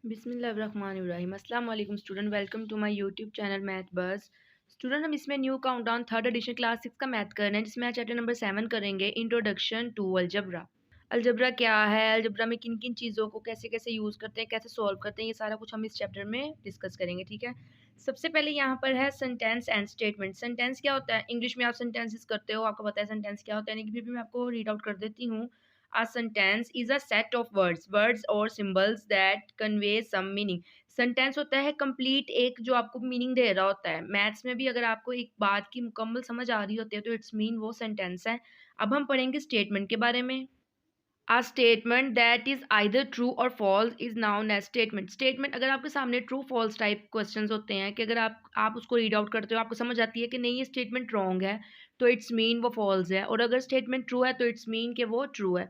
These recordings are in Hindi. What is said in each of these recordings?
बिस्मिल्लाहिर्रहमानिर्रहीम। अस्सलाम वालेकुम student, welcome to my YouTube channel math बस। स्टूडेंट, हम इसमें new countdown third edition class 6 का मैथ कर रहे हैं, जिसमें आज चैप्टर नंबर 7 करेंगे, इंट्रोडक्शन टू अलजबरा। अलजबरा क्या है, अलजबरा में किन किन चीज़ों को कैसे कैसे यूज़ करते हैं, कैसे सॉल्व करते हैं, ये सारा कुछ हम इस चैप्टर में डिस्कस करेंगे। ठीक है, सबसे पहले यहाँ पर है सेंटेंस एंड स्टेटमेंट। सेंटेंस क्या होता है, इंग्लिश में आप सेंटेंसेस करते हो, आपको पता है सेंटेंस क्या होता है, लेकिन फिर भी मैं आपको रीड आउट कर देती हूँ। A sentence is a set of words or symbols that convey some meaning. Sentence होता है कंप्लीट, एक जो आपको मीनिंग दे रहा होता है। मैथ्स में भी अगर आपको एक बात की मुकम्मल समझ आ रही होती है तो इट्स मीन वो सेंटेंस है। अब हम पढ़ेंगे स्टेटमेंट के बारे में। A statement that is either true or false is known as statement. Statement अगर आपके सामने ट्रू फॉल्स टाइप क्वेश्चंस होते हैं कि अगर आप उसको रीड आउट करते हो, आपको समझ आती है कि नहीं ये स्टेटमेंट रॉन्ग है, तो इट्स मीन वो फॉल्स है, और अगर स्टेटमेंट ट्रू है तो इट्स मीन कि वो ट्रू है।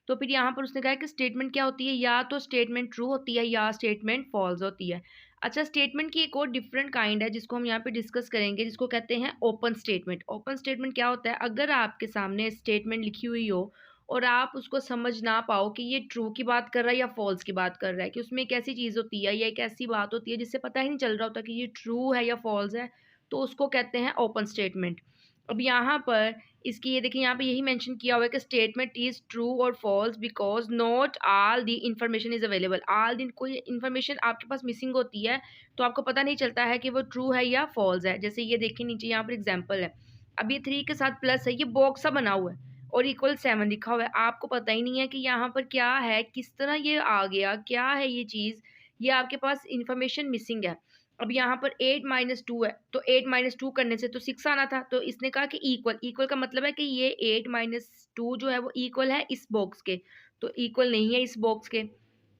तो फिर यहाँ पर उसने कहा कि स्टेटमेंट क्या होती है, या तो स्टेटमेंट ट्रू होती है या स्टेटमेंट फॉल्स होती है। अच्छा, स्टेटमेंट की एक और डिफरेंट काइंड है जिसको हम यहाँ पे डिस्कस करेंगे, जिसको कहते हैं ओपन स्टेटमेंट। ओपन स्टेटमेंट क्या होता है, अगर आपके सामने स्टेटमेंट लिखी हुई हो और आप उसको समझ ना पाओ कि ये ट्रू की बात कर रहा है या फॉल्स की बात कर रहा है, कि उसमें एक ऐसी चीज़ होती है या एक ऐसी बात होती है जिससे पता ही नहीं चल रहा होता कि ये ट्रू है या फॉल्स है, तो उसको कहते हैं ओपन स्टेटमेंट। अब यहाँ पर इसकी ये देखिए, यहाँ पे यही मेंशन किया हुआ है कि स्टेटमेंट इज ट्रू और false because not all the information is available. All दिन कोई इन्फॉर्मेशन आपके पास मिसिंग होती है तो आपको पता नहीं चलता है कि वो ट्रू है या फॉल्स है। जैसे ये देखिए नीचे यहाँ पर एग्जाम्पल है, अब ये 3 के साथ प्लस है, ये बॉक्स सा बना हुआ है और इक्वल 7 लिखा हुआ है, आपको पता ही नहीं है कि यहाँ पर क्या है, किस तरह ये आ गया, क्या है ये चीज़, ये आपके पास इंफॉर्मेशन मिसिंग है। अब यहाँ पर 8 - 2 है, तो 8 - 2 करने से तो 6 आना था, तो इसने कहा कि इक्वल। इक्वल का मतलब है कि ये 8 - 2 जो है वो इक्वल है इस बॉक्स के, तो इक्वल नहीं है इस बॉक्स के।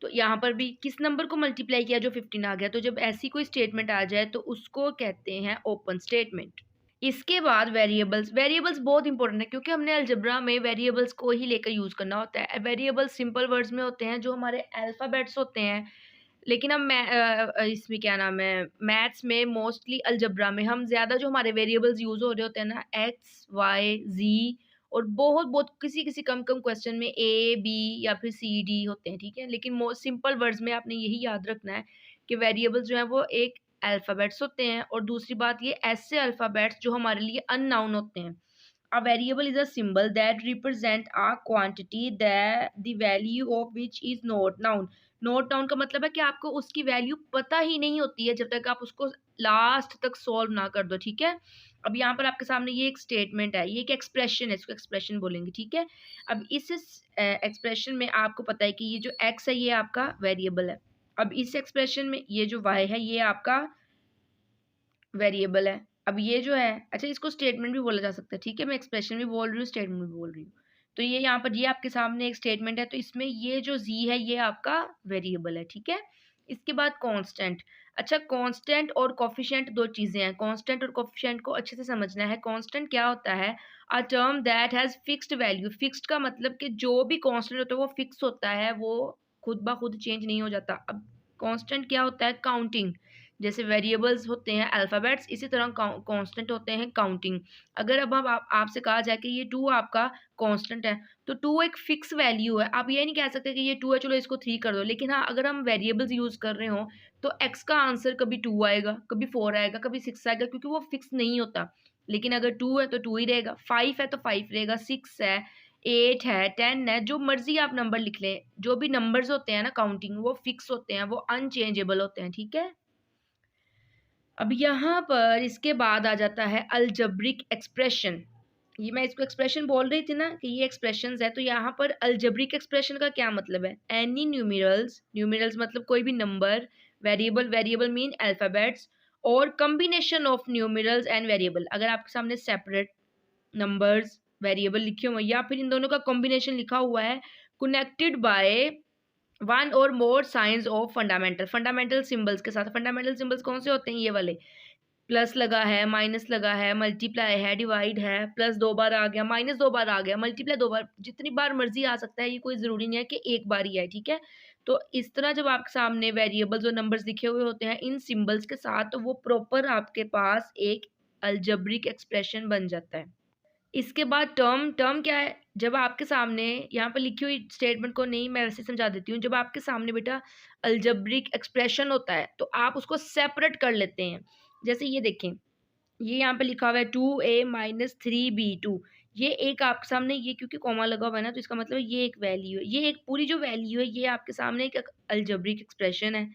तो यहाँ पर भी किस नंबर को मल्टीप्लाई किया जो 15 आ गया। तो जब ऐसी कोई स्टेटमेंट आ जाए तो उसको कहते हैं ओपन स्टेटमेंट। इसके बाद वेरिएबल्स। वेरिएबल्स बहुत इंपॉर्टेंट है क्योंकि हमने अलजेब्रा में वेरिएबल्स को ही लेकर यूज़ करना होता है। वेरिएबल्स सिंपल वर्ड्स में होते हैं जो हमारे अल्फ़ाबेट्स होते हैं, लेकिन हम इसमें क्या नाम है, मैथ्स में मोस्टली अलजेब्रा में हम ज़्यादा जो हमारे वेरिएबल्स यूज़ हो रहे होते हैं ना, एक्स, वाई, ज़ी, और बहुत बहुत किसी कम कम क्वेश्चन में ए, बी या फिर सी, डी होते हैं। ठीक है, लेकिन मोस्ट सिंपल वर्ड्स में आपने यही याद रखना है कि वेरिएबल्स जो हैं वो एक अल्फ़ाबेट्स होते हैं, और दूसरी बात ये ऐसे अल्फ़ाबेट्स जो हमारे लिए अननाउन होते हैं। A variable is a symbol that represent a quantity that the value of which is not known. Note down का मतलब है कि आपको उसकी वैल्यू पता ही नहीं होती है जब तक आप उसको लास्ट तक सॉल्व ना कर दो। ठीक है, अब यहाँ पर आपके सामने ये एक स्टेटमेंट है, ये एक एक्सप्रेशन है, इसको एक्सप्रेशन बोलेंगे। ठीक है, अब इस एक्सप्रेशन में आपको पता है कि ये जो एक्स है ये आपका वेरिएबल है। अब इस एक्सप्रेशन में ये जो वाई है ये आपका वेरिएबल है। अब ये जो है, अच्छा इसको स्टेटमेंट भी बोला जा सकता है। ठीक है, मैं एक्सप्रेशन भी बोल रही हूँ, स्टेटमेंट भी बोल रही हूँ। तो ये यहाँ पर ये आपके सामने एक स्टेटमेंट है, तो इसमें ये जो जी है ये आपका वेरिएबल है। ठीक है, इसके बाद कांस्टेंट। अच्छा, कांस्टेंट और कोफिशिएंट दो चीज़ें हैं, कांस्टेंट और कोफिशिएंट को अच्छे से समझना है। कांस्टेंट क्या होता है, a term that has fixed value. Fixed का मतलब कि जो भी कांस्टेंट होता है वो फिक्स होता है, वो खुद ब खुद चेंज नहीं हो जाता। अब कांस्टेंट क्या होता है, काउंटिंग। जैसे वेरिएबल्स होते हैं अल्फ़ाबेट्स, इसी तरह कांस्टेंट होते हैं काउंटिंग। अगर अब हम आपसे कहा जाए कि ये 2 आपका कांस्टेंट है, तो 2 एक फिक्स वैल्यू है। आप ये नहीं कह सकते कि ये 2 है चलो इसको 3 कर दो। लेकिन हाँ, अगर हम वेरिएबल्स यूज़ कर रहे हों तो x का आंसर कभी 2 आएगा, कभी 4 आएगा, कभी 6 आएगा, क्योंकि वो फिक्स नहीं होता। लेकिन अगर 2 है तो 2 ही रहेगा, 5 है तो 5 रहेगा, 6 है, 8 है, 10 है, जो मर्ज़ी आप नंबर लिख लें। जो भी नंबर्स होते हैं ना काउंटिंग, वो फिक्स होते हैं, वो अनचेंजेबल होते हैं। ठीक है, अब यहाँ पर इसके बाद आ जाता है अलजेब्रिक एक्सप्रेशन। ये मैं इसको एक्सप्रेशन बोल रही थी ना कि ये एक्सप्रेशंस है, तो यहाँ पर अलजेब्रिक एक्सप्रेशन का क्या मतलब है, एनी न्यूमेरल्स। न्यूमेरल्स मतलब कोई भी number, variable, variable mean alphabets, और combination of numerals and variable. अगर आपके सामने सेपरेट नंबर्स वेरिएबल लिखे हुए हैं या फिर इन दोनों का कॉम्बिनेशन लिखा हुआ है, connected by one or more science of fundamental. Fundamental symbols के साथ। फंडामेंटल सिंबल्स कौन से होते हैं, ये वाले, प्लस लगा है, माइनस लगा है, मल्टीप्लाई है, डिवाइड है, प्लस 2 बार आ गया, माइनस 2 बार आ गया, मल्टीप्लाई 2 बार, जितनी बार मर्जी आ सकता है, ये कोई ज़रूरी नहीं है कि एक बार ही आए। ठीक है, तो इस तरह जब आपके सामने वेरिएबल्स और नंबर्स लिखे हुए होते हैं इन सिंबल्स के साथ, तो वो प्रॉपर आपके पास एक अलजेब्रिक एक्सप्रेशन बन जाता है। इसके बाद टर्म टर्म क्या है? जब आपके सामने यहाँ पर लिखी हुई स्टेटमेंट को नहीं, मैं वैसे समझा देती हूँ। जब आपके सामने बेटा अलजेब्रिक एक्सप्रेशन होता है तो आप उसको सेपरेट कर लेते हैं। जैसे ये देखें, ये यहाँ पे लिखा हुआ है 2a माइनस 3b2। ये एक आपके सामने, ये क्योंकि कॉमा लगा हुआ है ना, तो इसका मतलब ये एक वैल्यू है। ये एक पूरी जो वैल्यू है ये आपके सामने एक अलजेब्रिक एक्सप्रेशन है।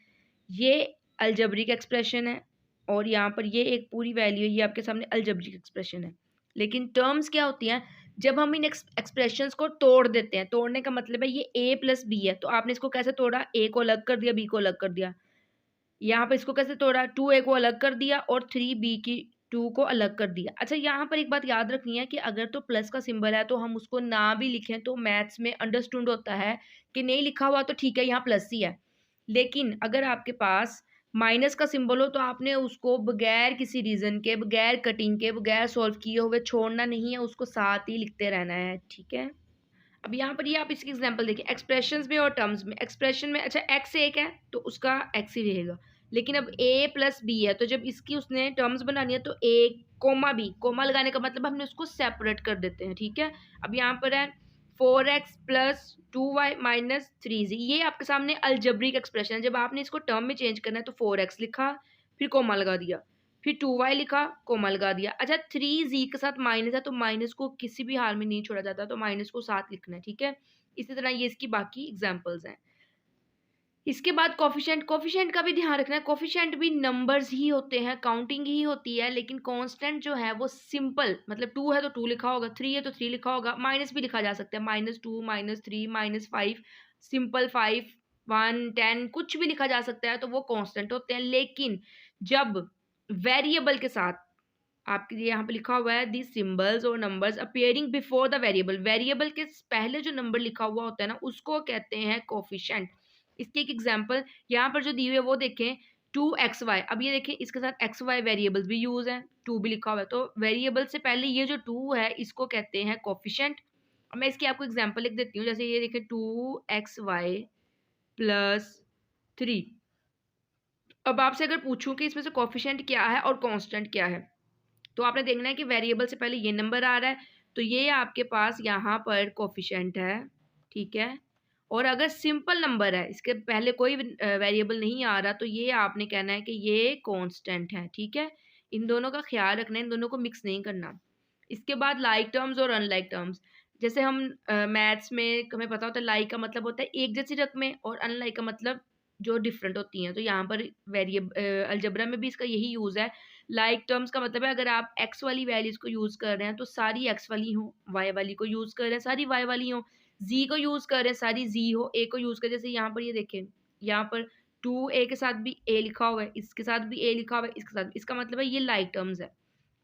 ये अलजेब्रिक एक्सप्रेशन है और यहाँ पर ये एक पूरी वैल्यू है, ये आपके सामने अलजेब्रिक एक्सप्रेशन है। लेकिन टर्म्स क्या होती हैं? जब हम इन एक्सप्रेशंस को तोड़ देते हैं, तोड़ने का मतलब है ये a प्लस बी है, तो आपने इसको कैसे तोड़ा? a को अलग कर दिया, b को अलग कर दिया। यहाँ पर इसको कैसे तोड़ा? 2a को अलग कर दिया और 3b की 2 को अलग कर दिया। अच्छा, यहाँ पर एक बात याद रखनी है कि अगर तो प्लस का सिंबल है तो हम उसको ना भी लिखें तो मैथ्स में अंडरस्टूड होता है कि नहीं लिखा हुआ तो ठीक है, यहाँ प्लस ही है। लेकिन अगर आपके पास माइनस का सिंबल हो तो आपने उसको बगैर किसी रीजन के, बगैर कटिंग के, बगैर सॉल्व किए हुए छोड़ना नहीं है, उसको साथ ही लिखते रहना है, ठीक है। अब यहाँ पर ये आप इसकी एग्जांपल देखिए, एक्सप्रेशंस में और टर्म्स में। एक्सप्रेशन में अच्छा एक्स एक है तो उसका एक्स ही रहेगा, लेकिन अब a प्लस बी है तो जब इसकी उसने टर्म्स बनानी है तो a कोमा बी, कोमा लगाने का मतलब हमने उसको सेपरेट कर देते हैं, ठीक है। अब यहाँ पर है 4x plus 2y minus 3z, ये आपके सामने अलजेब्रिक एक्सप्रेशन है। जब आपने इसको टर्म में चेंज करना है तो 4x लिखा, फिर कोमा लगा दिया, फिर 2y लिखा, कोमा लगा दिया। अच्छा, 3z के साथ माइनस है तो माइनस को किसी भी हाल में नहीं छोड़ा जाता, तो माइनस को साथ लिखना है, ठीक है। इसी तरह ये इसकी बाकी एग्जांपल्स हैं। इसके बाद कोफिशिएंट, कोफिशिएंट का भी ध्यान रखना है। कोफिशिएंट भी नंबर्स ही होते हैं, काउंटिंग ही होती है, लेकिन कांस्टेंट जो है वो सिंपल, मतलब 2 है तो 2 लिखा होगा, 3 है तो 3 लिखा होगा, माइनस भी लिखा जा सकता है, -2 -3 -5, सिंपल 5 1 10 कुछ भी लिखा जा सकता है, तो वो कांस्टेंट होते हैं। लेकिन जब वेरिएबल के साथ, आपके लिए यहाँ पे लिखा हुआ है दी सिंबल्स और numbers appearing before the variable, variable के पहले जो नंबर लिखा हुआ होता है ना उसको कहते हैं कोफिशिएंट। इसकी एक एग्जांपल यहाँ पर जो दी हुई है वो देखें, 2xy। अब ये देखें इसके साथ xy वेरिएबल्स भी यूज है, 2 भी लिखा हुआ है, तो वेरिएबल से पहले ये जो 2 है इसको कहते हैं कोफिशिएंट। अब मैं इसकी आपको एग्जांपल लिख देती हूँ, जैसे ये देखें 2xy प्लस 3। अब आपसे अगर पूछूं कि इसमें से कोफिशिएंट क्या है और कांस्टेंट क्या है, तो आपने देखना है कि वेरिएबल से पहले ये नंबर आ रहा है तो ये आपके पास यहाँ पर कोफिशिएंट है, ठीक है। और अगर सिंपल नंबर है, इसके पहले कोई वेरिएबल नहीं आ रहा, तो ये आपने कहना है कि ये कांस्टेंट है, ठीक है। इन दोनों का ख्याल रखना है, इन दोनों को मिक्स नहीं करना। इसके बाद लाइक टर्म्स और अनलाइक टर्म्स। जैसे हम मैथ्स में हमें पता होता है लाइक का मतलब होता है एक जैसी रकमें और अनलाइक का मतलब जो डिफरेंट होती हैं, तो यहाँ पर वेरिएबल अलजेब्रा में भी इसका यही यूज़ है। लाइक टर्म्स का मतलब है अगर आप एक्स वाली वैल्यूज को यूज़ कर रहे हैं तो सारी एक्स वाली हो, वाई वाली को यूज़ कर रहे हैं सारी वाई वाली हो, जी को यूज़ कर रहे हैं सारी जी हो, ए को यूज़ कर, जैसे यहाँ पर ये देखें, यहाँ पर 2a के साथ भी a लिखा हुआ है, इसके साथ भी a लिखा हुआ है, इसके साथ, इसका मतलब है ये लाइक टर्म्स है।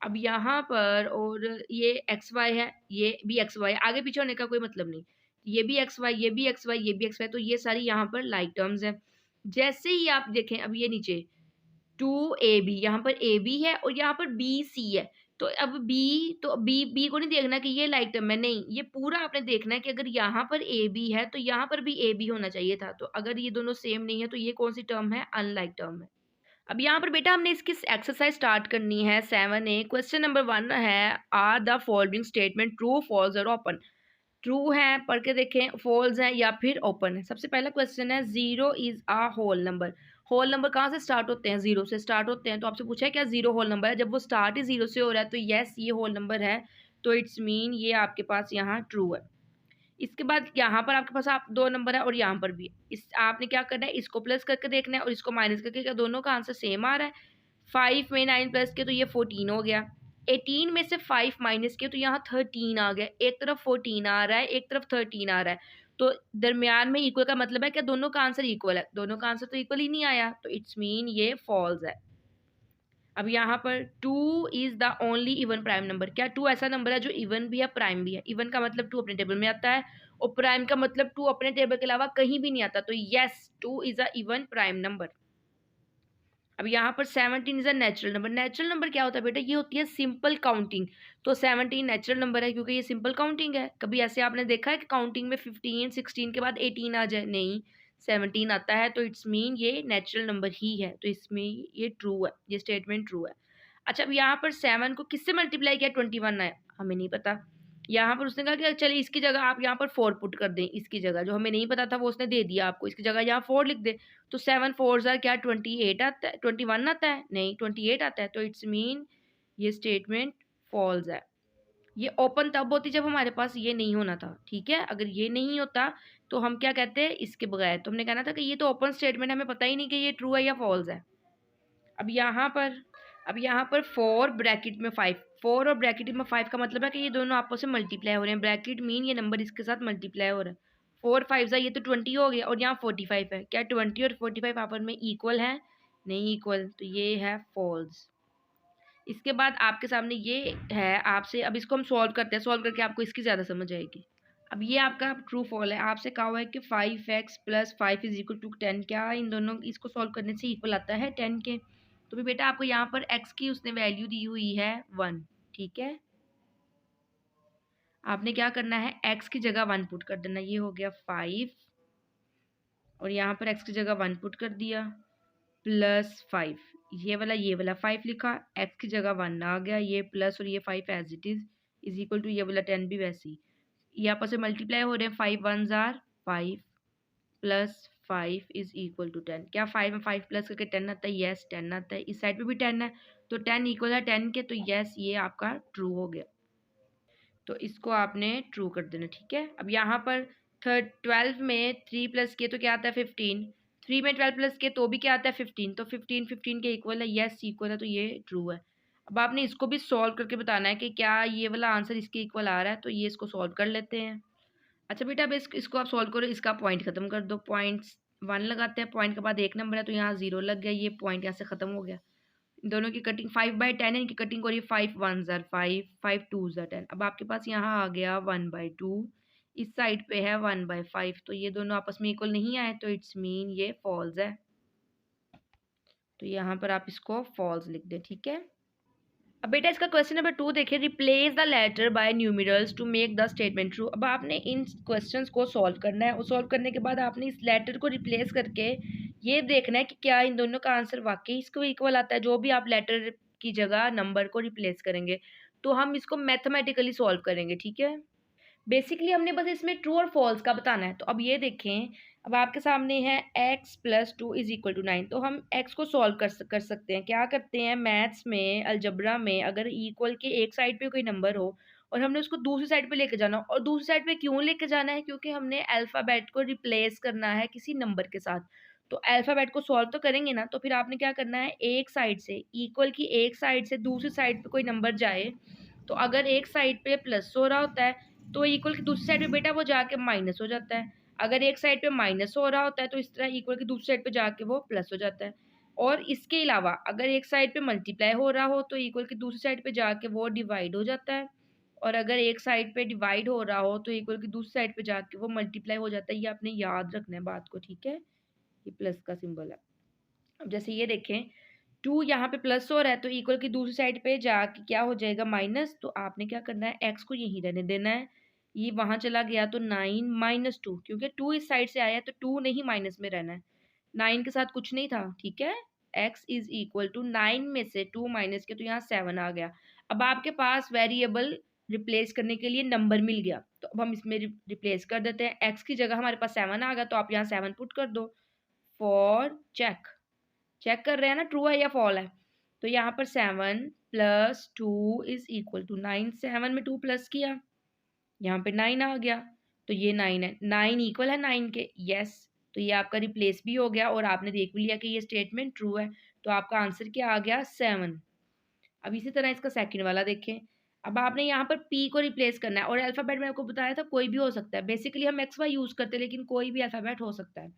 अब यहाँ पर और ये एक्स वाई है, ये भी एक्स वाई, आगे पीछे होने का कोई मतलब नहीं, ये भी एक्स वाई, ये भी एक्स वाई, ये भी एक्स वाई, तो ये सारी यहाँ पर लाइक टर्म्स है। जैसे ही आप देखें अब ये नीचे 2ab, यहाँ पर ए बी है और यहाँ पर बी सी है, तो अब बी, तो बी बी को नहीं देखना कि ये लाइक टर्म है, नहीं, ये पूरा आपने देखना है कि अगर यहाँ पर ए बी है तो यहाँ पर भी ए बी होना चाहिए था, तो अगर ये दोनों सेम नहीं है तो ये कौन सी टर्म है? अनलाइक टर्म है। अब यहाँ पर बेटा हमने इसकी एक्सरसाइज स्टार्ट करनी है 7a। क्वेश्चन नंबर 1 है, are the following statement true, false और ओपन। ट्रू है पढ़ के देखें, फॉल्स है या फिर ओपन है। सबसे पहला क्वेश्चन है, 0 is a whole number. Whole number कहाँ से स्टार्ट होते हैं? 0 से स्टार्ट होते हैं, तो आपसे पूछा है क्या 0 होल नंबर है? जब वो स्टार्ट ही 0 से हो रहा है तो यस ये होल नंबर है, तो इट्स मीन ये आपके पास यहाँ ट्रू है। इसके बाद यहाँ पर आपके पास आप 2 नंबर है और यहाँ पर भी, इस आपने क्या करना है, इसको प्लस करके देखना है और इसको माइनस करके, क्या दोनों का आंसर सेम आ रहा है? 5 में 9 प्लस के तो ये 14 हो गया, 18 में से 5 माइनस किया तो यहाँ 13 आ गया। एक तरफ 14 आ रहा है, एक तरफ 13 आ रहा है, तो दरमियान में इक्वल का मतलब है क्या दोनों का आंसर इक्वल है? दोनों का आंसर तो इक्वल ही नहीं आया, तो इट्स मीन ये फॉल्स है। अब यहाँ पर 2 is the only even prime number. क्या 2 ऐसा नंबर है जो इवन भी है प्राइम भी है? इवन का मतलब 2 अपने टेबल में आता है और प्राइम का मतलब 2 अपने टेबल के अलावा कहीं भी नहीं आता, तो yes 2 is a even prime number. अब यहाँ पर 17 is a natural number. Natural number क्या होता है बेटा? ये होती है सिंपल काउंटिंग, तो 17 नेचुरल नंबर है क्योंकि ये सिंपल काउंटिंग है। कभी ऐसे आपने देखा है कि काउंटिंग में 15 16 के बाद 18 आ जाए? नहीं, 17 आता है, तो इट्स मीन ये नेचुरल नंबर ही है, तो इसमें ये ट्रू है, ये स्टेटमेंट ट्रू है। अच्छा, अब यहाँ पर 7 को किससे मल्टीप्लाई किया, 21 है, हमें नहीं पता। यहाँ पर उसने कहा कि चलिए इसकी जगह आप यहाँ पर 4 पुट कर दें, इसकी जगह जो हमें नहीं पता था वो उसने दे दिया आपको, इसकी जगह यहाँ 4 लिख दें। तो 7 4 ज़ार क्या 28 आता है, 21 आता है, नहीं 28 आता है। तो इट्स मीन ये स्टेटमेंट फॉल्स है। ये ओपन तब होती जब हमारे पास ये नहीं होना था, ठीक है। अगर ये नहीं होता तो हम क्या कहते हैं, इसके बगैर तो हमने कहना था कि ये तो ओपन स्टेटमेंट, हमें पता ही नहीं कि ये ट्रू है या फॉल्स है। अब यहाँ पर 4 ब्रैकेट में 5, 4 और ब्रैकेट में 5 का मतलब है कि ये दोनों आपस में मल्टीप्लाई हो रहे हैं। ब्रैकेट मीन ये नंबर इसके साथ मल्टीप्लाई हो रहा है। 4 5 ये तो 20 हो गया और यहाँ 45 है। क्या 20 और 45 आपस में इक्वल है, नहीं इक्वल, तो ये है फॉल्स। इसके बाद आपके सामने ये है आपसे, अब इसको हम सॉल्व करते हैं, सॉल्व करके आपको इसकी ज़्यादा समझ आएगी। अब ये आपका ट्रू फॉल है, आपसे कहा हुआ है कि 5x + 5 = 10, क्या इन दोनों इसको सॉल्व करने से इक्वल आता है 10 के। तो भी बेटा आपको यहाँ पर x की उसने वैल्यू दी हुई है 1, ठीक है। आपने क्या करना है, x की जगह 1 पुट कर देना। ये हो गया 5 और यहाँ पर x की जगह 1 पुट कर दिया +5, ये वाला 5 लिखा, x की जगह 1 आ गया, ये प्लस और ये 5 as it is equal to ये वाला 10 भी वैसे ही। ये आपस में मल्टीप्लाई हो रहे हैं, 5 1 ज़ार 5 + 5 = 10। क्या 5 में 5 प्लस करके 10 आता है, यस 10 आता है। इस साइड पे भी 10 है तो 10 इक्वल है 10 के, तो यस ये आपका ट्रू हो गया। तो इसको आपने ट्रू कर देना, ठीक है। अब यहाँ पर 12 में 3 प्लस किए तो क्या आता है 15, 3 में 12 प्लस किए तो भी क्या आता है 15, तो 15 15 के इक्वल है, यस इक्वल है, तो ये ट्रू है। अब आपने इसको भी सॉल्व करके बताना है कि क्या ये वाला आंसर इसके इक्वल आ रहा है, तो ये इसको सॉल्व कर लेते हैं। अच्छा बेटा, अब इसको आप सॉल्व करो, इसका पॉइंट खत्म कर दो। पॉइंट्स 1 लगाते हैं, पॉइंट के बाद 1 नंबर है तो यहाँ 0 लग गया, ये पॉइंट यहाँ से खत्म हो गया। दोनों की कटिंग 5/10 है, इनकी कटिंग हो रही है 5 1 ज़ार 5, 5 2 ज़ार 10। अब आपके पास यहाँ आ गया 1/2, इस साइड पे है 1/5, तो ये दोनों आपस में इक्वल नहीं आए, तो इट्स मीन ये फॉल्स है। तो यहाँ पर आप इसको फॉल्स लिख दें, ठीक है। अब बेटा इसका क्वेश्चन नंबर 2 देखिए, replace the letter by numerals to make the statement true. अब आपने इन क्वेश्चंस को सॉल्व करना है और सॉल्व करने के बाद आपने इस लेटर को रिप्लेस करके ये देखना है कि क्या इन दोनों का आंसर वाकई इसको इक्वल आता है। जो भी आप लेटर की जगह नंबर को रिप्लेस करेंगे तो हम इसको मैथमेटिकली सॉल्व करेंगे, ठीक है। बेसिकली हमने बस इसमें ट्रू और फॉल्स का बताना है। तो अब ये देखें, अब आपके सामने है x + 2 = 9, तो हम x को सॉल्व कर सकते हैं। क्या करते हैं, मैथ्स में अलजबरा में अगर इक्वल के एक साइड पे कोई नंबर हो और हमने उसको दूसरी साइड पे लेके जाना, और दूसरी साइड पे क्यों लेके जाना है, क्योंकि हमने अल्फ़ाबेट को रिप्लेस करना है किसी नंबर के साथ। तो अल्फ़ाबेट को सॉल्व तो करेंगे ना, तो फिर आपने क्या करना है, एक साइड से इक्वल की एक साइड से दूसरी साइड पे कोई नंबर जाए, तो अगर एक साइड पे प्लस हो रहा होता है तो इक्वल की दूसरी साइड पे बेटा वो जाके माइनस हो जाता है। अगर एक साइड पे माइनस हो रहा होता है तो इस तरह इक्वल की दूसरी साइड पे जाके वो प्लस हो जाता है। और इसके अलावा अगर एक साइड पे मल्टीप्लाई हो रहा हो तो इक्वल की दूसरी साइड पे जाके वो डिवाइड हो जाता है। और अगर एक साइड पे डिवाइड हो रहा हो तो इक्वल की दूसरी साइड पे जाके वो मल्टीप्लाई हो जाता है। ये आपने याद रखना है बात को, ठीक है। ये प्लस का सिंबल है। अब जैसे ये देखें, 2 यहाँ पे प्लस हो रहा है तो इक्वल की दूसरी साइड पे जाके क्या हो जाएगा, माइनस। तो आपने क्या करना है, एक्स को यहीं रहने देना है। ये वहाँ चला गया तो 9 - 2, क्योंकि 2 इस साइड से आया तो 2 नहीं माइनस में रहना है। 9 के साथ कुछ नहीं था, ठीक है। x = 9 में से 2 माइनस के तो यहाँ 7 आ गया। अब आपके पास वेरिएबल रिप्लेस करने के लिए नंबर मिल गया, तो अब हम इसमें रिप्लेस कर देते हैं। x की जगह हमारे पास 7 आ गया तो आप यहाँ 7 पुट कर दो। फॉर चेक कर रहे हैं ना ट्रू है या फॉल है। तो यहाँ पर 7 + 2 = 9, 7 में 2 प्लस किया, यहाँ पे 9 आ गया, तो ये 9 है, 9 इक्वल है 9 के, यस। तो ये आपका रिप्लेस भी हो गया और आपने देख भी लिया कि ये स्टेटमेंट ट्रू है। तो आपका आंसर क्या आ गया, 7। अब इसी तरह इसका सेकंड वाला देखें। अब आपने यहाँ पर p को रिप्लेस करना है और अल्फ़ाबेट मैंने आपको बताया था कोई भी हो सकता है। बेसिकली हम XY यूज़ करते हैं लेकिन कोई भी अल्फ़ाबेट हो सकता है।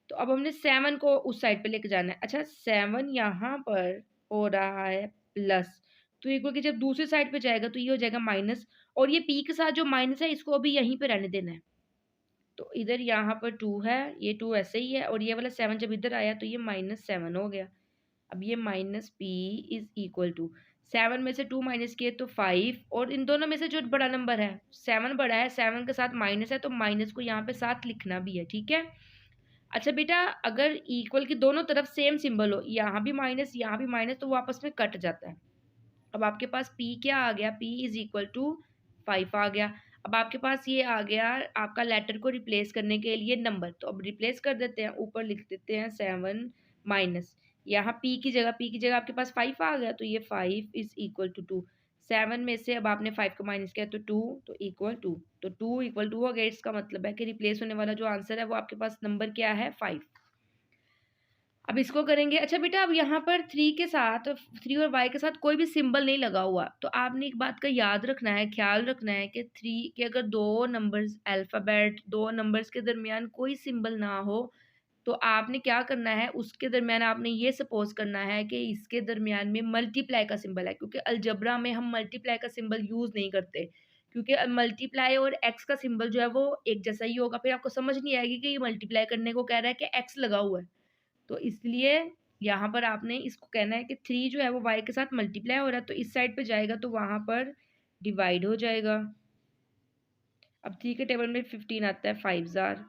तो अब हमने 7 को उस साइड पे लेके जाना है। अच्छा, 7 यहाँ पर हो रहा है प्लस, तो इक्वल की जब दूसरी साइड पे जाएगा तो ये हो जाएगा माइनस, और ये p के साथ जो माइनस है इसको अभी यहीं पे रहने देना है। तो इधर यहाँ पर 2 है, ये 2 ऐसे ही है, और ये वाला 7 जब इधर आया तो ये -7 हो गया। अब ये -p = 7 में से 2 माइनस किए तो 5, और इन दोनों में से जो बड़ा नंबर है 7 बड़ा है, 7 के साथ माइनस है तो माइनस को यहाँ पे साथ लिखना भी है, ठीक है। अच्छा बेटा, अगर इक्वल की दोनों तरफ सेम सिंबल हो, यहाँ भी माइनस यहाँ भी माइनस, तो वो आपस में कट जाता है। अब आपके पास p क्या आ गया, p इज इक्वल टू 5 आ गया। अब आपके पास ये आ गया आपका लेटर को रिप्लेस करने के लिए नंबर, तो अब रिप्लेस कर देते हैं, ऊपर लिख देते हैं 7 माइनस, यहाँ p की जगह आपके पास 5 आ गया, तो ये 5 इज इक्वल टू 2। 7 में से अब आपने 5 को माइनस किया तो 2, तो इक्वल 2, तो 2 इक्वल 2 हो गया। इसका मतलब है कि रिप्लेस होने वाला जो आंसर है वो आपके पास नंबर क्या है, 5। अब इसको करेंगे। अच्छा बेटा, अब यहाँ पर 3 के साथ, 3 और y के साथ कोई भी सिंबल नहीं लगा हुआ, तो आपने एक बात का याद रखना है, ख्याल रखना है कि 3 के अगर दो नंबर्स अल्फ़ाबेट, दो नंबर्स के दरमियान कोई सिंबल ना हो, तो आपने क्या करना है, उसके दरमियान आपने ये सपोज करना है कि इसके दरमियान में मल्टीप्लाई का सिंबल है, क्योंकि अलजबरा में हम मल्टीप्लाई का सिंबल यूज़ नहीं करते, क्योंकि मल्टीप्लाई और एक्स का सिंबल जो है वो एक जैसा ही होगा, फिर आपको समझ नहीं आएगी कि ये मल्टीप्लाई करने को कह रहा है कि एक्स लगा हुआ है। तो इसलिए यहाँ पर आपने इसको कहना है कि 3 जो है वो y के साथ मल्टीप्लाई हो रहा है, तो इस साइड पे जाएगा तो वहाँ पर डिवाइड हो जाएगा। अब 3 के टेबल में 15 आता है, 5 जार,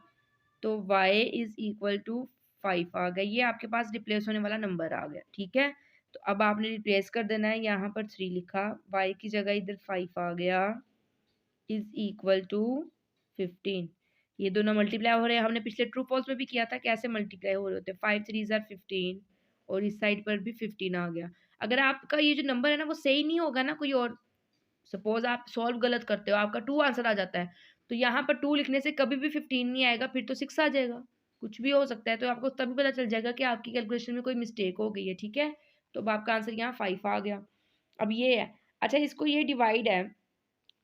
तो y इज इक्वल टू 5 आ गया। ये आपके पास रिप्लेस होने वाला नंबर आ गया, ठीक है। तो अब आपने रिप्लेस कर देना है, यहाँ पर 3 लिखा, y की जगह इधर 5 आ गया, इज इक्वल टू 15। ये दोनों मल्टीप्लाई हो रहे हैं, हमने पिछले ट्रू फॉल्स में भी किया था कैसे मल्टीप्लाई हो रहे होते हैं। 5 3 ज़ार 15, और इस साइड पर भी 15 आ गया। अगर आपका ये जो नंबर है ना वो सही नहीं होगा ना, कोई और सपोज आप सॉल्व गलत करते हो, आपका 2 आंसर आ जाता है, तो यहाँ पर 2 लिखने से कभी भी 15 नहीं आएगा, फिर तो 6 आ जाएगा, कुछ भी हो सकता है। तो आपको तभी पता चल जाएगा कि आपकी कैलकुलेशन में कोई मिस्टेक हो गई है, ठीक है। तो अब आपका आंसर यहाँ 5 आ गया। अब ये है, अच्छा इसको ये डिवाइड है।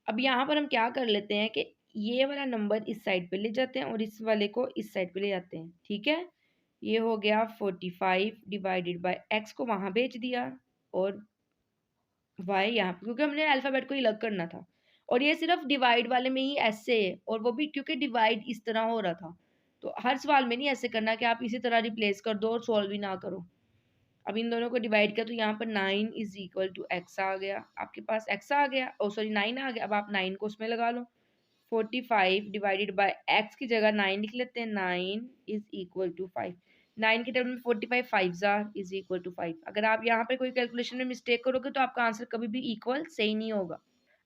अब यहाँ पर हम क्या कर लेते हैं कि ये वाला नंबर इस साइड पे ले जाते हैं और इस वाले को इस साइड पे ले जाते हैं, ठीक है। ये हो गया 45 डिवाइडेड बाय एक्स को वहां भेज दिया, और वाई यहाँ पे, क्योंकि हमने अल्फाबेट को ही अलग करना था, और ये सिर्फ डिवाइड वाले में ही ऐसे है, और वो भी क्योंकि डिवाइड इस तरह हो रहा था। तो हर सवाल में नहीं ऐसे करना कि आप इसी तरह रिप्लेस कर दो और सॉल्व भी ना करो। अब इन दोनों को डिवाइड किया तो यहाँ पर 9 इज इक्वल टू एक्स आ गया, आपके पास एक्स आ गया, ओ सॉरी 9 आ गया। अब आप 9 को उसमें लगा लो, 45 डिवाइडेड बाय एक्स की जगह 9 लिख लेते हैं, 9 इज इक्वल टू 5। 9 के टर्म में 45 5 जार इज इक्वल टू 5। अगर आप यहाँ पे कोई कैलकुलेशन में मिस्टेक करोगे तो आपका आंसर कभी भी इक्वल सही नहीं होगा।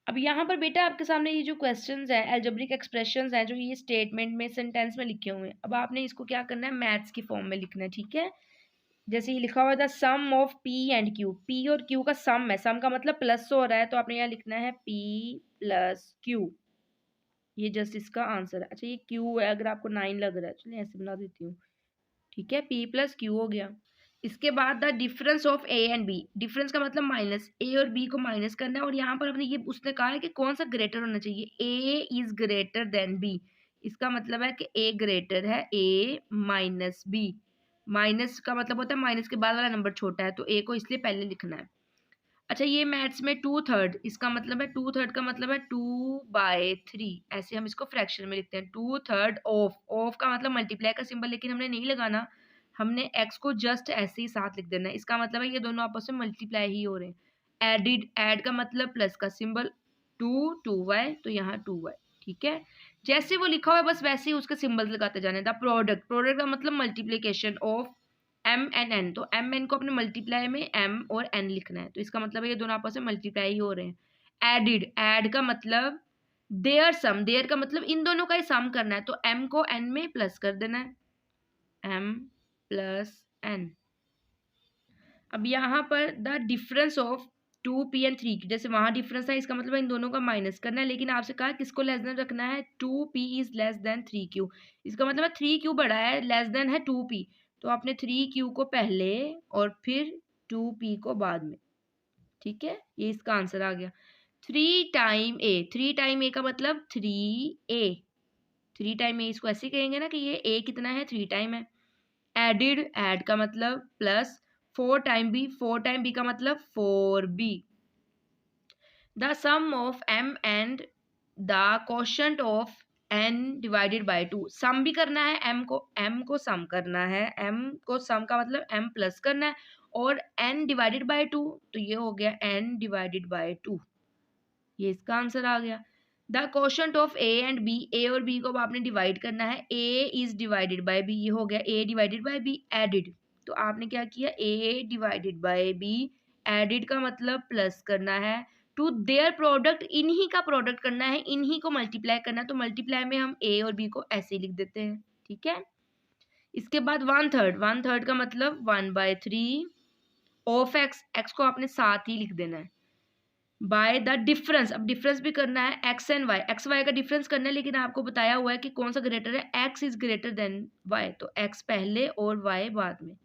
अब यहाँ पर बेटा आपके सामने ये जो क्वेश्चंस हैं, अलजेब्रिक एक्सप्रेशंस हैं, जो ये स्टेटमेंट में सेंटेंस में लिखे हुए हैं, अब आपने इसको क्या करना है, मैथ्स की फॉर्म में लिखना है, ठीक है। जैसे ये लिखा हुआ था sum of P and Q, P और क्यू का सम है, सम का मतलब प्लस हो रहा है, तो आपने यहाँ लिखना है पी प्लस क्यू, ये जस्ट इसका आंसर है। अच्छा ये क्यू है, अगर आपको 9 लग रहा है, चलिए ऐसे बना देती हूँ, ठीक है, पी प्लस क्यू हो गया। इसके बाद the difference of A and b, difference का मतलब माइनस, ए और बी को माइनस करना है, और यहाँ पर अपने ये उसने कहा है कि कौन सा ग्रेटर होना चाहिए, ए इज ग्रेटर देन बी। इसका मतलब है कि ए ग्रेटर है ए माइनस बी, माइनस का मतलब होता है माइनस के बाद वाला नंबर छोटा है, तो ए को इसलिए पहले लिखना है। अच्छा ये मैथ्स में 2/3, इसका मतलब है 2/3 का मतलब है 2/3, ऐसे हम इसको फ्रैक्शन में लिखते हैं, 2/3 ऑफ, ऑफ का मतलब मल्टीप्लाई का सिंबल, लेकिन हमने नहीं लगाना, हमने एक्स को जस्ट ऐसे ही साथ लिख देना है। इसका मतलब है ये दोनों आपस में मल्टीप्लाई ही हो रहे हैं। एडिड, ऐड का मतलब प्लस का सिंबल, 2 तो यहाँ 2y, ठीक है। जैसे वो लिखा हुआ है बस वैसे ही उसके सिंबल लगाते जाने। द प्रोडक्ट, प्रोडक्ट का मतलब multiplication of m n n, तो एम एन को अपने मल्टीप्लाई में एम और एन लिखना है, तो इसका मतलब है ये दोनों आपस में मल्टीप्लाई ही हो रहे हैं। एडिड, ऐड का मतलब देयर सम, देयर का मतलब इन दोनों का ही सम करना है, तो एम को एन में प्लस कर देना है, एम प्लस एन। अब यहाँ पर the difference of 2p and 3q, जैसे वहां डिफरेंस है, इसका मतलब इन दोनों का माइनस करना है, लेकिन आपसे कहा किसको लेस देन रखना है, 2p is less than 3q। इसका मतलब है 3q बड़ा है, लेस देन है 2p, तो आपने 3q को पहले और फिर 2p को बाद में, ठीक है। ये इसका आंसर आ गया। 3 टाइम ए, 3 टाइम ए का मतलब 3a, 3 टाइम ए, इसको ऐसे कहेंगे ना कि ये a कितना है, 3 टाइम है। एडिड, ऐड का मतलब plus, 4 time b, 4 time b का मतलब 4b। The sum of m and the quotient of n divided by 2, sum भी करना है m को सम करना है, m को सम का मतलब m प्लस करना है, और n डिवाइडेड बाय 2, तो ये हो गया n डिवाइडेड बाय 2, ये इसका आंसर आ गया। The quotient of A and B, A और बी को अब आपने डिवाइड करना है, A is divided by B, ये हो गया A divided by B. Added, तो आपने क्या किया, A divided by B added का मतलब प्लस करना है, टू देयर प्रोडक्ट इन्हीं का प्रोडक्ट करना है, इन्हीं को मल्टीप्लाई करना है, तो मल्टीप्लाई में हम ए और बी को ऐसे ही लिख देते हैं, ठीक है। इसके बाद 1/3, 1/3 का मतलब 1/3 ऑफ एक्स, एक्स को आपने साथ ही लिख देना है, बाय द डिफरेंस, अब डिफरेंस भी करना है x and y, x y का डिफरेंस करना है, लेकिन आपको बताया हुआ है कि कौन सा ग्रेटर है, x is greater than y, तो एक्स पहले और वाई बाद में।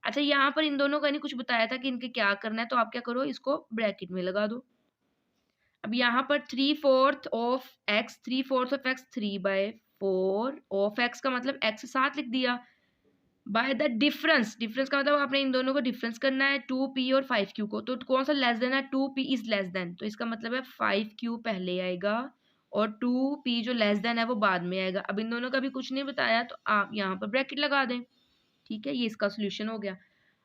अच्छा यहाँ पर इन दोनों का नहीं कुछ बताया था कि इनके क्या करना है, तो आप क्या करो, इसको ब्रैकेट में लगा दो। अब यहाँ पर 3/4 of x, 3/4 of x 3/4 of x का मतलब एक्स साथ लिख दिया, बाय द डिफरेंस, डिफरेंस का मतलब आपने इन दोनों को डिफरेंस करना है 2p और 5q को, तो कौन सा लेस देन है, 2p इज लेस देन, तो इसका मतलब है 5q पहले आएगा और 2p जो लेस देन है वो बाद में आएगा। अब इन दोनों का भी कुछ नहीं बताया तो आप यहाँ पर ब्रैकेट लगा दें, ठीक है, ये इसका सोल्यूशन हो गया।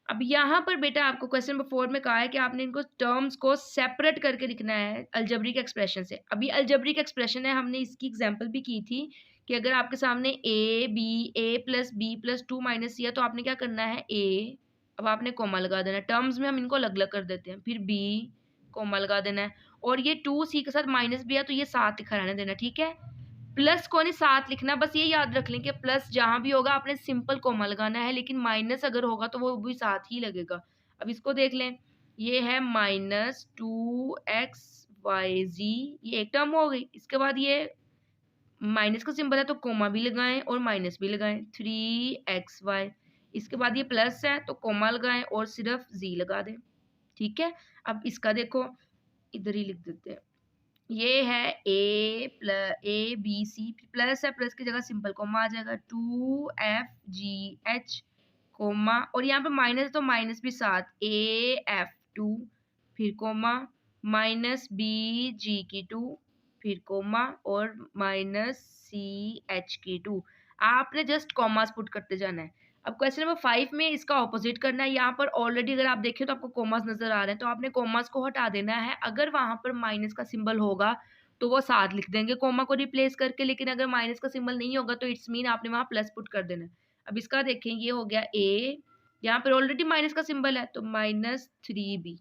अब यहाँ पर बेटा आपको क्वेश्चन नंबर 4 में कहा है कि आपने इनको टर्म्स को सेपरेट करके लिखना है अलजेब्रिक एक्सप्रेशन से। अभी अलजेब्रिक एक्सप्रेशन है, हमने इसकी एग्जांपल भी की थी कि अगर आपके सामने ए प्लस बी प्लस 2 माइनस सी है तो आपने क्या करना है, ए, अब आपने कोमा लगा देना है, टर्म्स में हम इनको अलग अलग कर देते हैं, फिर बी कोमा लगा देना है, और ये 2c के साथ माइनस भी है तो ये साथ लिखा रहने देना, ठीक है। प्लस को नहीं साथ लिखना, बस ये याद रख लें कि प्लस जहां भी होगा आपने सिंपल कोमा लगाना है, लेकिन माइनस अगर होगा तो वो भी साथ ही लगेगा। अब इसको देख लें, ये है -2xyz, ये एक टर्म हो गई। इसके बाद ये माइनस का सिंबल है तो कोमा भी लगाएं और माइनस भी लगाएं, 3xy। इसके बाद ये प्लस है तो कोमा लगाएं और सिर्फ z लगा दें, ठीक है। अब इसका देखो, इधर ही लिख देते हैं, ये है ए बी सी, प्लस है, प्लस की जगह सिंपल कोमा आ जाएगा, 2f g h कोमा, और यहाँ पे माइनस है तो माइनस भी साथ, af2 फिर कोमा, -bg2 फिर कोमा और -ch2, आपने जस्ट कॉमास पुट करते जाना है। अब क्वेश्चन नंबर 5 में इसका ऑपोजिट करना है, यहाँ पर ऑलरेडी अगर आप देखें तो आपको कॉमास नजर आ रहे हैं, तो आपने कॉमास को हटा देना है। अगर वहां पर माइनस का सिंबल होगा तो वो साथ लिख देंगे कॉमा को रिप्लेस करके, लेकिन अगर माइनस का सिंबल नहीं होगा तो इट्स मीन आपने वहां प्लस पुट कर देना है। अब इसका देखें, ये हो गया ए, यहाँ पर ऑलरेडी माइनस का सिंबल है तो -3b,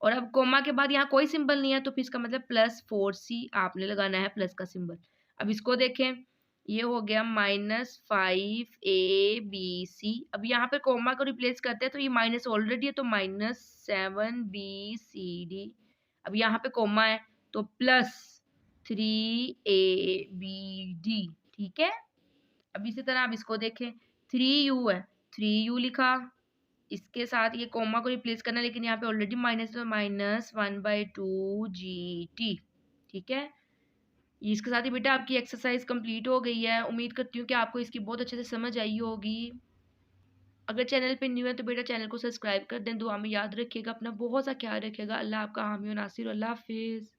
और अब कोमा के बाद यहाँ कोई सिंबल नहीं है तो फिर इसका मतलब +4c आपने लगाना है प्लस का सिंबल। अब इसको देखें, ये हो गया -5abc, अब यहाँ पे कोमा को रिप्लेस करते हैं तो ये माइनस ऑलरेडी है तो -7bcd, अब यहाँ पे कोमा है तो +3abd, ठीक है। अब इसी तरह आप इसको देखें, 3u है, 3u लिखा, इसके साथ ये कोमा को रिप्लेस करना है, लेकिन यहाँ पे ऑलरेडी माइनस है तो -1/2gt, ठीक है। इसके साथ ही बेटा आपकी एक्सरसाइज कंप्लीट हो गई है। उम्मीद करती हूँ कि आपको इसकी बहुत अच्छे से समझ आई होगी। अगर चैनल पे न्यू है तो बेटा चैनल को सब्सक्राइब कर दें। दुआ में याद रखिएगा, अपना बहुत सा ख्याल रखिएगा। अल्लाह आपका हामी और नासिर। अल्लाह हाफिज़।